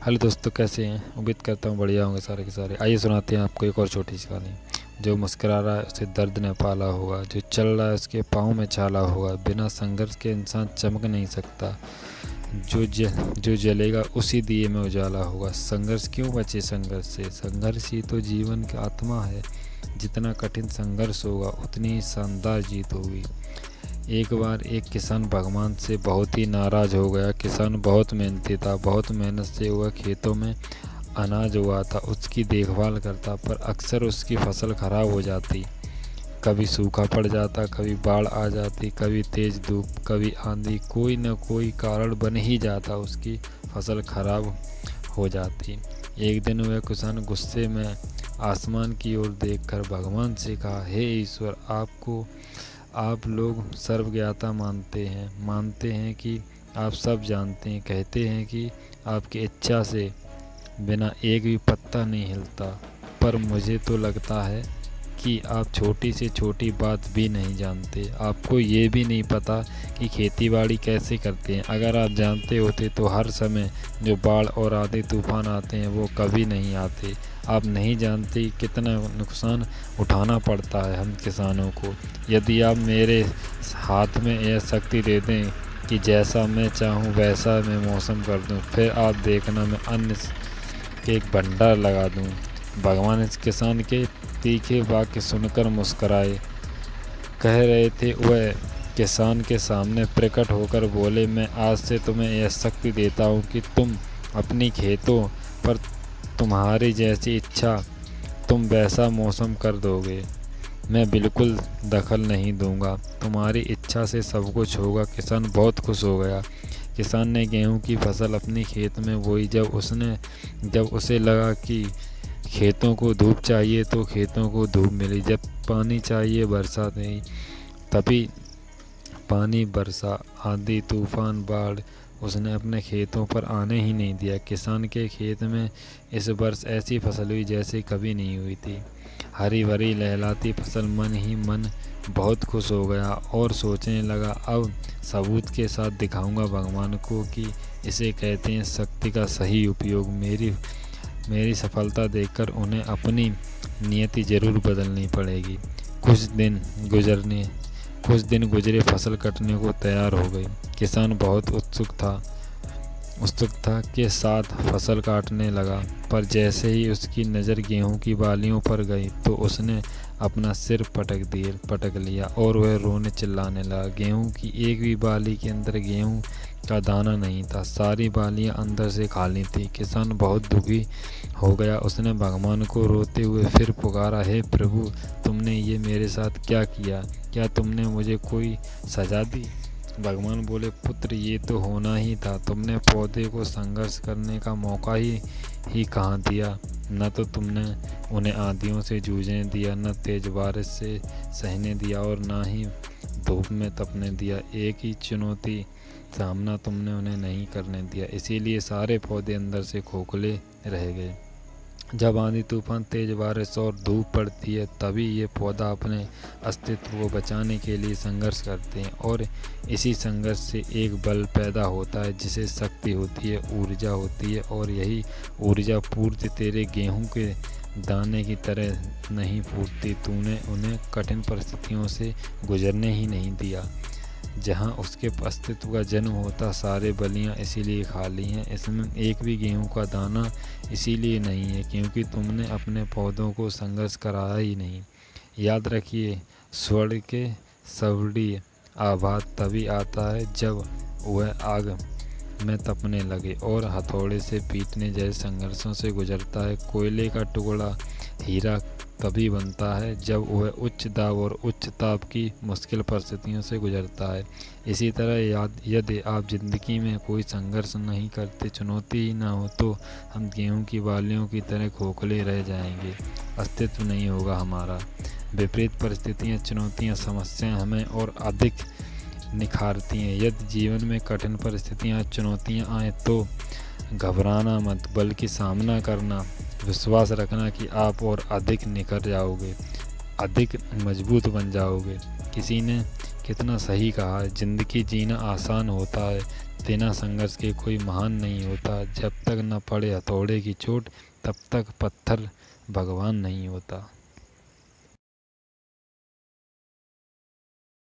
Hello दोस्तों, कैसे हैं? उम्मीद करता हूँ बढ़िया होंगे सारे के सारे। आइए सुनाते हैं आपको एक और छोटी सी कहानी। जो मुस्कुरा रहा है उसे दर्द ने पाला होगा, जो चल रहा है उसके पाँव में छाला होगा। बिना संघर्ष के इंसान चमक नहीं सकता। जो जलेगा उसी दिए में उजाला होगा। संघर्ष क्यों बचे संघर्ष से? संघर्ष ही तो जीवन की आत्मा है। जितना कठिन संघर्ष होगा उतनी ही शानदार जीत होगी। एक बार एक किसान भगवान से बहुत ही नाराज़ हो गया। किसान बहुत मेहनती था, बहुत मेहनत से वह खेतों में अनाज उगा था, उसकी देखभाल करता, पर अक्सर उसकी फसल खराब हो जाती। कभी सूखा पड़ जाता, कभी बाढ़ आ जाती, कभी तेज़ धूप, कभी आंधी। कोई न कोई कारण बन ही जाता, उसकी फसल खराब हो जाती। एक दिन वह किसान गुस्से में आसमान की ओर देखकर भगवान से कहा, हे ईश्वर, आप लोग सर्वज्ञता मानते हैं कि आप सब जानते हैं, कहते हैं कि आपकी इच्छा से बिना एक भी पत्ता नहीं हिलता, पर मुझे तो लगता है कि आप छोटी से छोटी बात भी नहीं जानते। आपको ये भी नहीं पता कि खेतीबाड़ी कैसे करते हैं। अगर आप जानते होते तो हर समय जो बाढ़ और आधे तूफान आते हैं वो कभी नहीं आते। आप नहीं जानते कितना नुकसान उठाना पड़ता है हम किसानों को। यदि आप मेरे हाथ में यह शक्ति दे दें कि जैसा मैं चाहूँ वैसा मैं मौसम कर दूँ, फिर आप देखना मैं अन्न के एक भंडार लगा दूँ। भगवान इस किसान के तीखे वाक्य सुनकर मुस्कराए। कह रहे थे वह किसान के सामने प्रकट होकर बोले, मैं आज से तुम्हें यह शक्ति देता हूँ कि तुम अपनी खेतों पर तुम्हारी जैसी इच्छा तुम वैसा मौसम कर दोगे। मैं बिल्कुल दखल नहीं दूंगा, तुम्हारी इच्छा से सब कुछ होगा। किसान बहुत खुश हो गया। किसान ने गेहूं की फसल अपनी खेत में बोई। जब उसे लगा कि खेतों को धूप चाहिए तो खेतों को धूप मिली, जब पानी चाहिए बरसात नहीं, तभी पानी बरसा। आंधी तूफान बाढ़ उसने अपने खेतों पर आने ही नहीं दिया। किसान के खेत में इस वर्ष ऐसी फसल हुई जैसे कभी नहीं हुई थी। हरी भरी लहलाती फसल। मन ही मन बहुत खुश हो गया और सोचने लगा, अब सबूत के साथ दिखाऊंगा भगवान को कि इसे कहते हैं शक्ति का सही उपयोग। मेरी सफलता देखकर उन्हें अपनी नियति जरूर बदलनी पड़ेगी। कुछ दिन गुजरे, फसल कटने को तैयार हो गई। किसान बहुत उत्सुकता के साथ फसल काटने लगा, पर जैसे ही उसकी नज़र गेहूं की बालियों पर गई तो उसने अपना सिर पटक लिया और वह रोने चिल्लाने लगा। गेहूं की एक भी बाली के अंदर गेहूं का दाना नहीं था, सारी बालियां अंदर से खाली थी। किसान बहुत दुखी हो गया। उसने भगवान को रोते हुए फिर पुकारा, हे प्रभु, तुमने ये मेरे साथ क्या किया? क्या तुमने मुझे कोई सजा दी? भगवान बोले, पुत्र, ये तो होना ही था। तुमने पौधे को संघर्ष करने का मौका ही कहाँ दिया। न तो तुमने उन्हें आंधियों से जूझने दिया, न तेज बारिश से सहने दिया, और न ही धूप में तपने दिया। एक ही चुनौती सामना तुमने उन्हें नहीं करने दिया, इसीलिए सारे पौधे अंदर से खोखले रह गए। जब आंधी तूफान, तेज बारिश और धूप पड़ती है, तभी ये पौधा अपने अस्तित्व को बचाने के लिए संघर्ष करते हैं, और इसी संघर्ष से एक बल पैदा होता है जिसे शक्ति होती है, ऊर्जा होती है। और यही ऊर्जा पूर्ति तेरे गेहूं के दाने की तरह नहीं फूटती। तूने उन्हें कठिन परिस्थितियों से गुजरने ही नहीं दिया। जहाँ उसके अस्तित्व का जन्म होता, सारे बलियाँ इसीलिए खाली हैं। इसमें एक भी गेहूं का दाना इसीलिए नहीं है क्योंकि तुमने अपने पौधों को संघर्ष कराया ही नहीं। याद रखिए, स्वर्ण के स्वर्णीय आभास तभी आता है जब वह आग में तपने लगे और हथौड़े से पीटने जैसे संघर्षों से गुजरता है। कोयले का टुकड़ा हीरा तभी बनता है जब वह उच्च दाब और उच्च ताप की मुश्किल परिस्थितियों से गुजरता है। इसी तरह यदि आप जिंदगी में कोई संघर्ष नहीं करते, चुनौती ही ना हो, तो हम गेहूं की बालियों की तरह खोखले रह जाएंगे। अस्तित्व नहीं होगा हमारा। विपरीत परिस्थितियां, चुनौतियां, समस्याएं हमें और अधिक निखारती हैं। यदि जीवन में कठिन परिस्थितियां, चुनौतियां आए तो घबराना मत, बल्कि सामना करना। विश्वास रखना कि आप और अधिक निखर जाओगे, अधिक मजबूत बन जाओगे। किसी ने कितना सही कहा है, ज़िंदगी जीना आसान होता है बिना संघर्ष के कोई महान नहीं होता। जब तक न पड़े हथौड़े की चोट तब तक पत्थर भगवान नहीं होता।